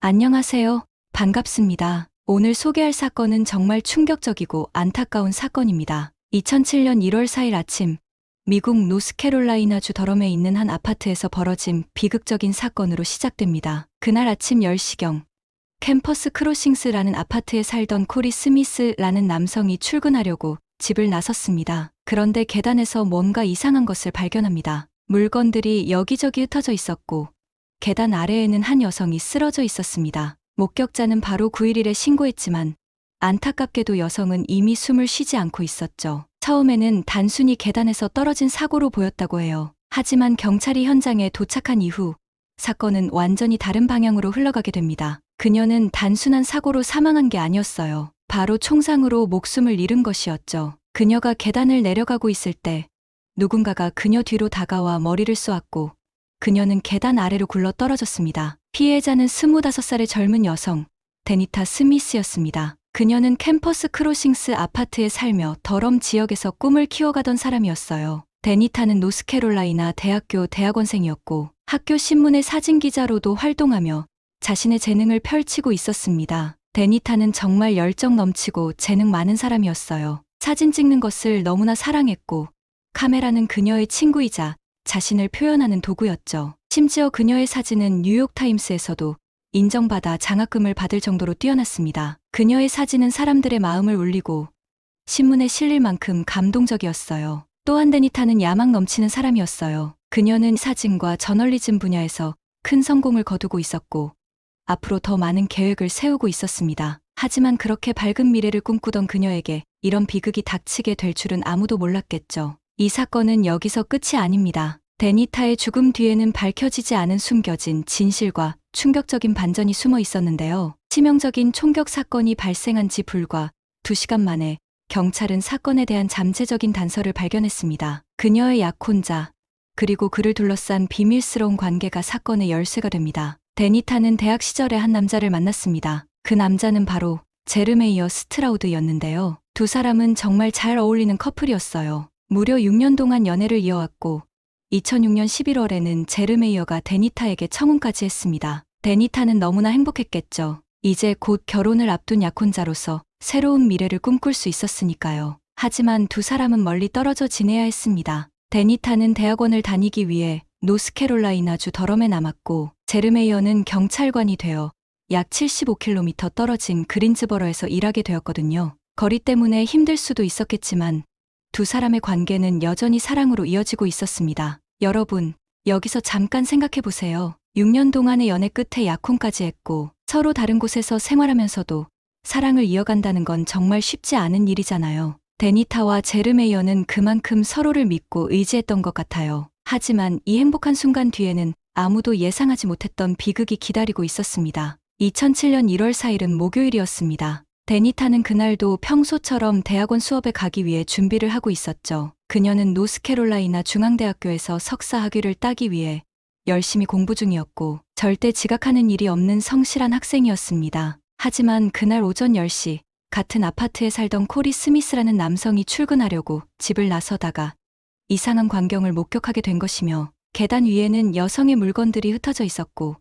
안녕하세요. 반갑습니다. 오늘 소개할 사건은 정말 충격적이고 안타까운 사건입니다. 2007년 1월 4일 아침, 미국 노스캐롤라이나주 더럼에 있는 한 아파트에서 벌어진 비극적인 사건으로 시작됩니다. 그날 아침 10시경, 캠퍼스 크로싱스라는 아파트에 살던 코리 스미스라는 남성이 출근하려고 집을 나섰습니다. 그런데 계단에서 뭔가 이상한 것을 발견합니다. 물건들이 여기저기 흩어져 있었고, 계단 아래에는 한 여성이 쓰러져 있었습니다. 목격자는 바로 911에 신고했지만 안타깝게도 여성은 이미 숨을 쉬지 않고 있었죠. 처음에는 단순히 계단에서 떨어진 사고로 보였다고 해요. 하지만 경찰이 현장에 도착한 이후 사건은 완전히 다른 방향으로 흘러가게 됩니다. 그녀는 단순한 사고로 사망한 게 아니었어요. 바로 총상으로 목숨을 잃은 것이었죠. 그녀가 계단을 내려가고 있을 때 누군가가 그녀 뒤로 다가와 머리를 쏘았고 그녀는 계단 아래로 굴러 떨어졌습니다. 피해자는 25살의 젊은 여성, 데니타 스미스였습니다. 그녀는 캠퍼스 크로싱스 아파트에 살며 더럼 지역에서 꿈을 키워가던 사람이었어요. 데니타는 노스캐롤라이나 대학교 대학원생이었고 학교 신문의 사진기자로도 활동하며 자신의 재능을 펼치고 있었습니다. 데니타는 정말 열정 넘치고 재능 많은 사람이었어요. 사진 찍는 것을 너무나 사랑했고 카메라는 그녀의 친구이자 자신을 표현하는 도구였죠. 심지어 그녀의 사진은 뉴욕타임스에서도 인정받아 장학금을 받을 정도로 뛰어났습니다. 그녀의 사진은 사람들의 마음을 울리고 신문에 실릴 만큼 감동적이었어요. 또한 데니타는 야망 넘치는 사람이었어요. 그녀는 사진과 저널리즘 분야에서 큰 성공을 거두고 있었고 앞으로 더 많은 계획을 세우고 있었습니다. 하지만 그렇게 밝은 미래를 꿈꾸던 그녀에게 이런 비극이 닥치게 될 줄은 아무도 몰랐겠죠. 이 사건은 여기서 끝이 아닙니다. 데니타의 죽음 뒤에는 밝혀지지 않은 숨겨진 진실과 충격적인 반전이 숨어 있었는데요. 치명적인 총격 사건이 발생한 지 불과 2시간 만에 경찰은 사건에 대한 잠재적인 단서를 발견했습니다. 그녀의 약혼자, 그리고 그를 둘러싼 비밀스러운 관계가 사건의 열쇠가 됩니다. 데니타는 대학 시절에 한 남자를 만났습니다. 그 남자는 바로 제르메이어 스트라우드였는데요. 두 사람은 정말 잘 어울리는 커플이었어요. 무려 6년 동안 연애를 이어왔고 2006년 11월에는 제르메이어가 데니타에게 청혼까지 했습니다. 데니타는 너무나 행복했겠죠. 이제 곧 결혼을 앞둔 약혼자로서 새로운 미래를 꿈꿀 수 있었으니까요. 하지만 두 사람은 멀리 떨어져 지내야 했습니다. 데니타는 대학원을 다니기 위해 노스캐롤라이나주 더럼에 남았고 제르메이어는 경찰관이 되어 약 75km 떨어진 그린즈버러에서 일하게 되었거든요. 거리 때문에 힘들 수도 있었겠지만 두 사람의 관계는 여전히 사랑으로 이어지고 있었습니다. 여러분, 여기서 잠깐 생각해 보세요. 6년 동안의 연애 끝에 약혼까지 했고 서로 다른 곳에서 생활하면서도 사랑을 이어간다는 건 정말 쉽지 않은 일이잖아요. 데니타와 제르메이어는 그만큼 서로를 믿고 의지했던 것 같아요. 하지만 이 행복한 순간 뒤에는 아무도 예상하지 못했던 비극이 기다리고 있었습니다. 2007년 1월 4일은 목요일이었습니다. 데니타는 그날도 평소처럼 대학원 수업에 가기 위해 준비를 하고 있었죠. 그녀는 노스캐롤라이나 중앙대학교에서 석사 학위를 따기 위해 열심히 공부 중이었고 절대 지각하는 일이 없는 성실한 학생이었습니다. 하지만 그날 오전 10시 같은 아파트에 살던 코리 스미스라는 남성이 출근하려고 집을 나서다가 이상한 광경을 목격하게 된 것이며 계단 위에는 여성의 물건들이 흩어져 있었고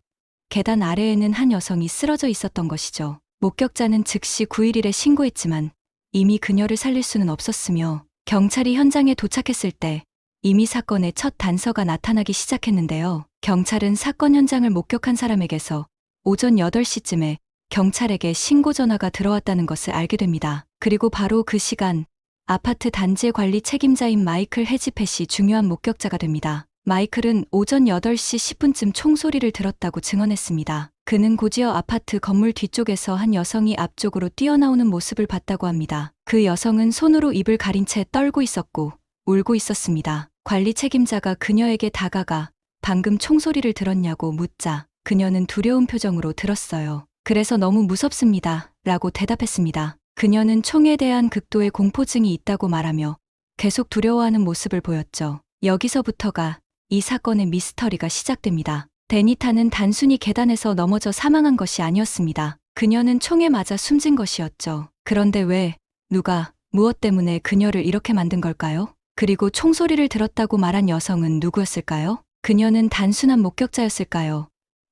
계단 아래에는 한 여성이 쓰러져 있었던 것이죠. 목격자는 즉시 911에 신고했지만 이미 그녀를 살릴 수는 없었으며 경찰이 현장에 도착했을 때 이미 사건의 첫 단서가 나타나기 시작했는데요. 경찰은 사건 현장을 목격한 사람에게서 오전 8시쯤에 경찰에게 신고 전화가 들어왔다는 것을 알게 됩니다. 그리고 바로 그 시간 아파트 단지의 관리 책임자인 마이클 헤지펫이 중요한 목격자가 됩니다. 마이클은 오전 8시 10분쯤 총소리를 들었다고 증언했습니다. 그는 고지어 아파트 건물 뒤쪽에서 한 여성이 앞쪽으로 뛰어나오는 모습을 봤다고 합니다. 그 여성은 손으로 입을 가린 채 떨고 있었고 울고 있었습니다. 관리 책임자가 그녀에게 다가가 방금 총소리를 들었냐고 묻자 그녀는 두려운 표정으로 들었어요. 그래서 너무 무섭습니다. 라고 대답했습니다. 그녀는 총에 대한 극도의 공포증이 있다고 말하며 계속 두려워하는 모습을 보였죠. 여기서부터가 이 사건의 미스터리가 시작됩니다. 데니타는 단순히 계단에서 넘어져 사망한 것이 아니었습니다. 그녀는 총에 맞아 숨진 것이었죠. 그런데 왜, 누가, 무엇 때문에 그녀를 이렇게 만든 걸까요? 그리고 총소리를 들었다고 말한 여성은 누구였을까요? 그녀는 단순한 목격자였을까요?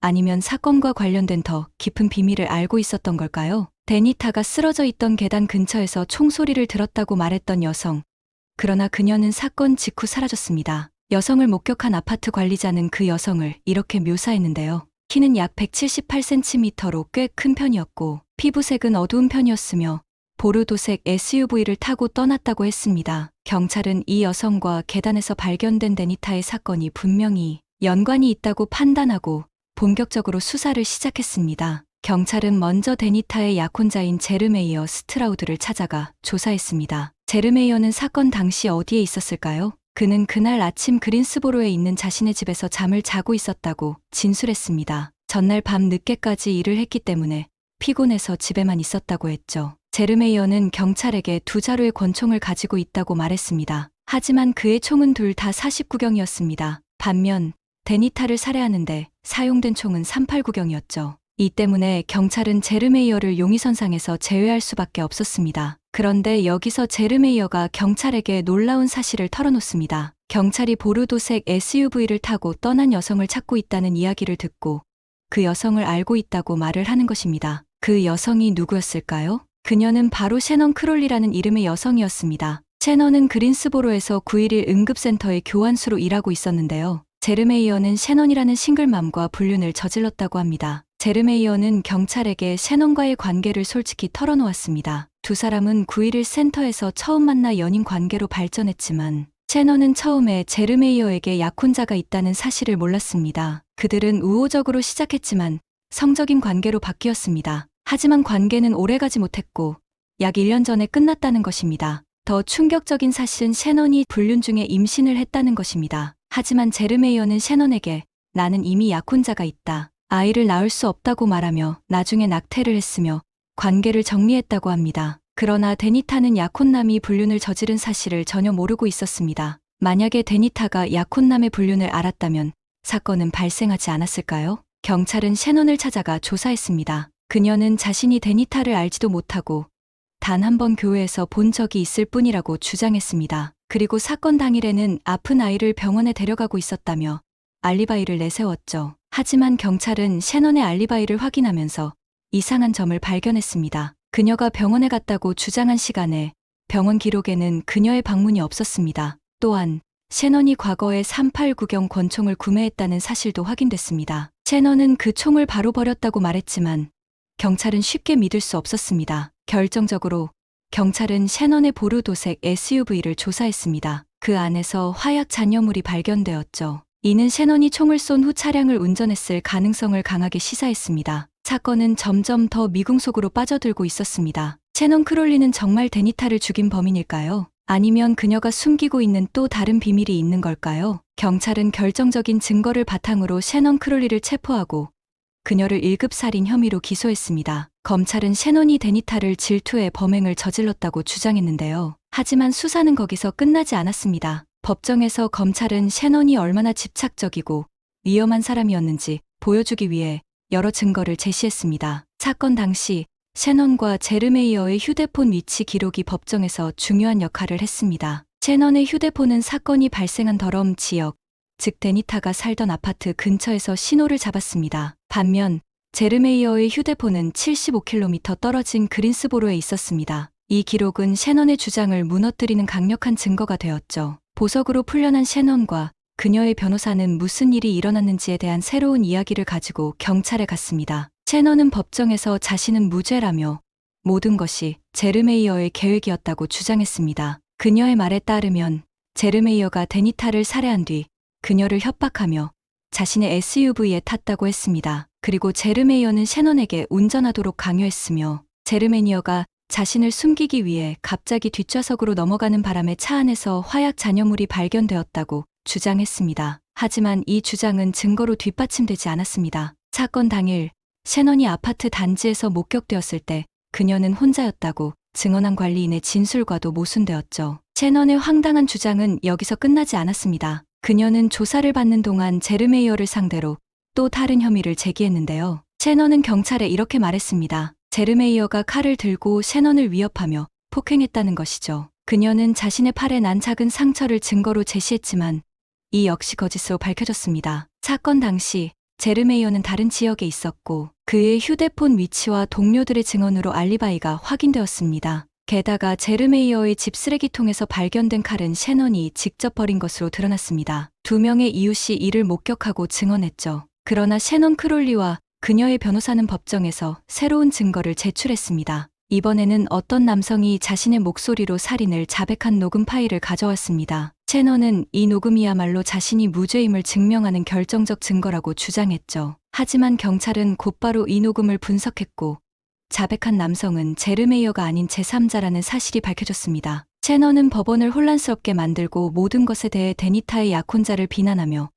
아니면 사건과 관련된 더 깊은 비밀을 알고 있었던 걸까요? 데니타가 쓰러져 있던 계단 근처에서 총소리를 들었다고 말했던 여성. 그러나 그녀는 사건 직후 사라졌습니다. 여성을 목격한 아파트 관리자는 그 여성을 이렇게 묘사했는데요. 키는 약 178cm로 꽤 큰 편이었고 피부색은 어두운 편이었으며 보르도색 SUV를 타고 떠났다고 했습니다. 경찰은 이 여성과 계단에서 발견된 데니타의 사건이 분명히 연관이 있다고 판단하고 본격적으로 수사를 시작했습니다. 경찰은 먼저 데니타의 약혼자인 제르메이어 스트라우드를 찾아가 조사했습니다. 제르메이어는 사건 당시 어디에 있었을까요? 그는 그날 아침 그린스보로에 있는 자신의 집에서 잠을 자고 있었다고 진술했습니다. 전날 밤 늦게까지 일을 했기 때문에 피곤해서 집에만 있었다고 했죠. 제르메이어는 경찰에게 2자루의 권총을 가지고 있다고 말했습니다. 하지만 그의 총은 둘 다 49경이었습니다. 반면 데니타를 살해하는데 사용된 총은 389경이었죠. 이 때문에 경찰은 제르메이어를 용의선상에서 제외할 수밖에 없었습니다. 그런데 여기서 제르메이어가 경찰에게 놀라운 사실을 털어놓습니다. 경찰이 보르도색 SUV를 타고 떠난 여성을 찾고 있다는 이야기를 듣고 그 여성을 알고 있다고 말을 하는 것입니다. 그 여성이 누구였을까요? 그녀는 바로 셰넌 크롤리라는 이름의 여성이었습니다. 셰넌은 그린스보로에서 911 응급센터의 교환수로 일하고 있었는데요. 제르메이어는 셰넌이라는 싱글맘과 불륜을 저질렀다고 합니다. 제르메이어는 경찰에게 셰넌과의 관계를 솔직히 털어놓았습니다. 두 사람은 911 센터에서 처음 만나 연인 관계로 발전했지만 셰넌은 처음에 제르메이어에게 약혼자가 있다는 사실을 몰랐습니다. 그들은 우호적으로 시작했지만 성적인 관계로 바뀌었습니다. 하지만 관계는 오래가지 못했고 약 1년 전에 끝났다는 것입니다. 더 충격적인 사실은 셰넌이 불륜 중에 임신을 했다는 것입니다. 하지만 제르메이어는 셰넌에게 나는 이미 약혼자가 있다. 아이를 낳을 수 없다고 말하며 나중에 낙태를 했으며 관계를 정리했다고 합니다. 그러나 데니타는 약혼남이 불륜을 저지른 사실을 전혀 모르고 있었습니다. 만약에 데니타가 약혼남의 불륜을 알았다면 사건은 발생하지 않았을까요? 경찰은 셰넌을 찾아가 조사했습니다. 그녀는 자신이 데니타를 알지도 못하고 단 한 번 교회에서 본 적이 있을 뿐이라고 주장했습니다. 그리고 사건 당일에는 아픈 아이를 병원에 데려가고 있었다며 알리바이를 내세웠죠. 하지만 경찰은 셰넌의 알리바이를 확인하면서 이상한 점을 발견했습니다. 그녀가 병원에 갔다고 주장한 시간에 병원 기록에는 그녀의 방문이 없었습니다. 또한 셰넌이 과거에 389경 권총을 구매했다는 사실도 확인됐습니다. 셰넌은 그 총을 바로 버렸다고 말했지만 경찰은 쉽게 믿을 수 없었습니다. 결정적으로 경찰은 셰넌의 보르도색 SUV를 조사했습니다. 그 안에서 화약 잔여물이 발견되었죠. 이는 셰넌이 총을 쏜 후 차량을 운전했을 가능성을 강하게 시사했습니다. 사건은 점점 더 미궁 속으로 빠져들고 있었습니다. 셰넌 크롤리는 정말 데니타를 죽인 범인일까요? 아니면 그녀가 숨기고 있는 또 다른 비밀이 있는 걸까요? 경찰은 결정적인 증거를 바탕으로 셰넌 크롤리를 체포하고 그녀를 1급 살인 혐의로 기소했습니다. 검찰은 셰넌이 데니타를 질투해 범행을 저질렀다고 주장했는데요. 하지만 수사는 거기서 끝나지 않았습니다. 법정에서 검찰은 셰넌이 얼마나 집착적이고 위험한 사람이었는지 보여주기 위해 여러 증거를 제시했습니다. 사건 당시 셰넌과 제르메이어의 휴대폰 위치 기록이 법정에서 중요한 역할을 했습니다. 셰넌의 휴대폰은 사건이 발생한 더럼 지역, 즉 데니타가 살던 아파트 근처에서 신호를 잡았습니다. 반면 제르메이어의 휴대폰은 75km 떨어진 그린스보로에 있었습니다. 이 기록은 셰넌의 주장을 무너뜨리는 강력한 증거가 되었죠. 보석으로 풀려난 셰넌과 그녀의 변호사는 무슨 일이 일어났는지에 대한 새로운 이야기를 가지고 경찰에 갔습니다. 셰넌은 법정에서 자신은 무죄라며 모든 것이 제르메이어의 계획이었다고 주장했습니다. 그녀의 말에 따르면 제르메이어가 데니타를 살해한 뒤 그녀를 협박하며 자신의 SUV에 탔다고 했습니다. 그리고 제르메이어는 셰넌에게 운전하도록 강요했으며 제르메이어가 자신을 숨기기 위해 갑자기 뒷좌석으로 넘어가는 바람에 차 안에서 화약 잔여물이 발견되었다고 주장했습니다. 하지만 이 주장은 증거로 뒷받침되지 않았습니다. 사건 당일 셰넌이 아파트 단지에서 목격되었을 때 그녀는 혼자였다고 증언한 관리인의 진술과도 모순되었죠. 셰넌의 황당한 주장은 여기서 끝나지 않았습니다. 그녀는 조사를 받는 동안 제르메이어를 상대로 또 다른 혐의를 제기했는데요. 셰넌은 경찰에 이렇게 말했습니다. 제르메이어가 칼을 들고 셰넌을 위협하며 폭행했다는 것이죠. 그녀는 자신의 팔에 난 작은 상처를 증거로 제시했지만 이 역시 거짓으로 밝혀졌습니다. 사건 당시 제르메이어는 다른 지역에 있었고 그의 휴대폰 위치와 동료들의 증언으로 알리바이가 확인되었습니다. 게다가 제르메이어의 집 쓰레기통에서 발견된 칼은 셰넌이 직접 버린 것으로 드러났습니다. 두 명의 이웃이 이를 목격하고 증언했죠. 그러나 셰넌 크롤리와 그녀의 변호사는 법정에서 새로운 증거를 제출했습니다. 이번에는 어떤 남성이 자신의 목소리로 살인을 자백한 녹음 파일을 가져왔습니다. 셰넌은 이 녹음이야말로 자신이 무죄임을 증명하는 결정적 증거라고 주장했죠. 하지만 경찰은 곧바로 이 녹음을 분석했고 자백한 남성은 제르메이어가 아닌 제3자라는 사실이 밝혀졌습니다. 셰넌은 법원을 혼란스럽게 만들고 모든 것에 대해 데니타의 약혼자를 비난하며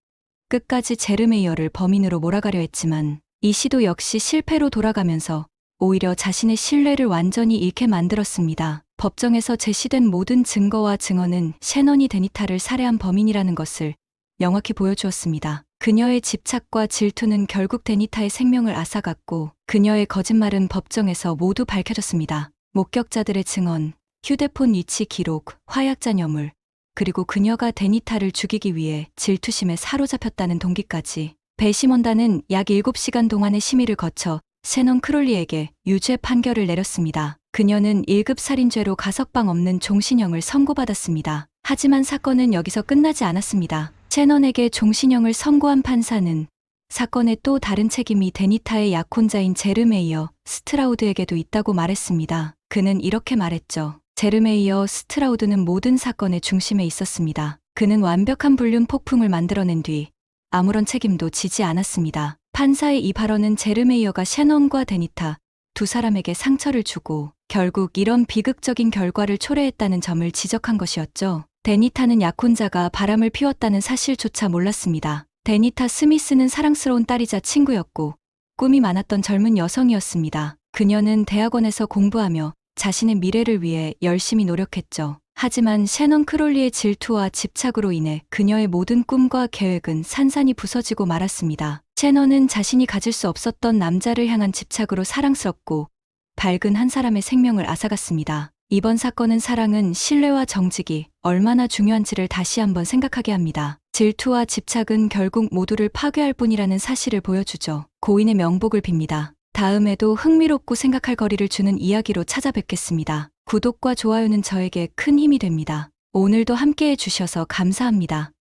끝까지 제르메이어를 범인으로 몰아가려 했지만 이 시도 역시 실패로 돌아가면서 오히려 자신의 신뢰를 완전히 잃게 만들었습니다. 법정에서 제시된 모든 증거와 증언은 셰넌이 데니타를 살해한 범인이라는 것을 명확히 보여주었습니다. 그녀의 집착과 질투는 결국 데니타의 생명을 앗아갔고 그녀의 거짓말은 법정에서 모두 밝혀졌습니다. 목격자들의 증언, 휴대폰 위치 기록, 화약 잔여물, 그리고 그녀가 데니타를 죽이기 위해 질투심에 사로잡혔다는 동기까지 배심원단은 약 7시간 동안의 심의를 거쳐 셰넌 크롤리에게 유죄 판결을 내렸습니다. 그녀는 1급 살인죄로 가석방 없는 종신형을 선고받았습니다. 하지만 사건은 여기서 끝나지 않았습니다. 셰넌에게 종신형을 선고한 판사는 사건의 또 다른 책임이 데니타의 약혼자인 제르메이어 스트라우드에게도 있다고 말했습니다. 그는 이렇게 말했죠. 제르메이어 스트라우드는 모든 사건의 중심에 있었습니다. 그는 완벽한 불륜 폭풍을 만들어낸 뒤 아무런 책임도 지지 않았습니다. 판사의 이 발언은 제르메이어가 셰넌과 데니타 두 사람에게 상처를 주고 결국 이런 비극적인 결과를 초래했다는 점을 지적한 것이었죠. 데니타는 약혼자가 바람을 피웠다는 사실조차 몰랐습니다. 데니타 스미스는 사랑스러운 딸이자 친구였고 꿈이 많았던 젊은 여성이었습니다. 그녀는 대학원에서 공부하며 자신의 미래를 위해 열심히 노력했죠. 하지만 셰넌 크롤리의 질투와 집착으로 인해 그녀의 모든 꿈과 계획은 산산이 부서지고 말았습니다. 셰넌은 자신이 가질 수 없었던 남자를 향한 집착으로 사랑스럽고 밝은 한 사람의 생명을 앗아갔습니다. 이번 사건은 사랑은 신뢰와 정직이 얼마나 중요한지를 다시 한번 생각하게 합니다. 질투와 집착은 결국 모두를 파괴할 뿐이라는 사실을 보여주죠. 고인의 명복을 빕니다. 다음에도 흥미롭고 생각할 거리를 주는 이야기로 찾아뵙겠습니다. 구독과 좋아요는 저에게 큰 힘이 됩니다. 오늘도 함께해 주셔서 감사합니다.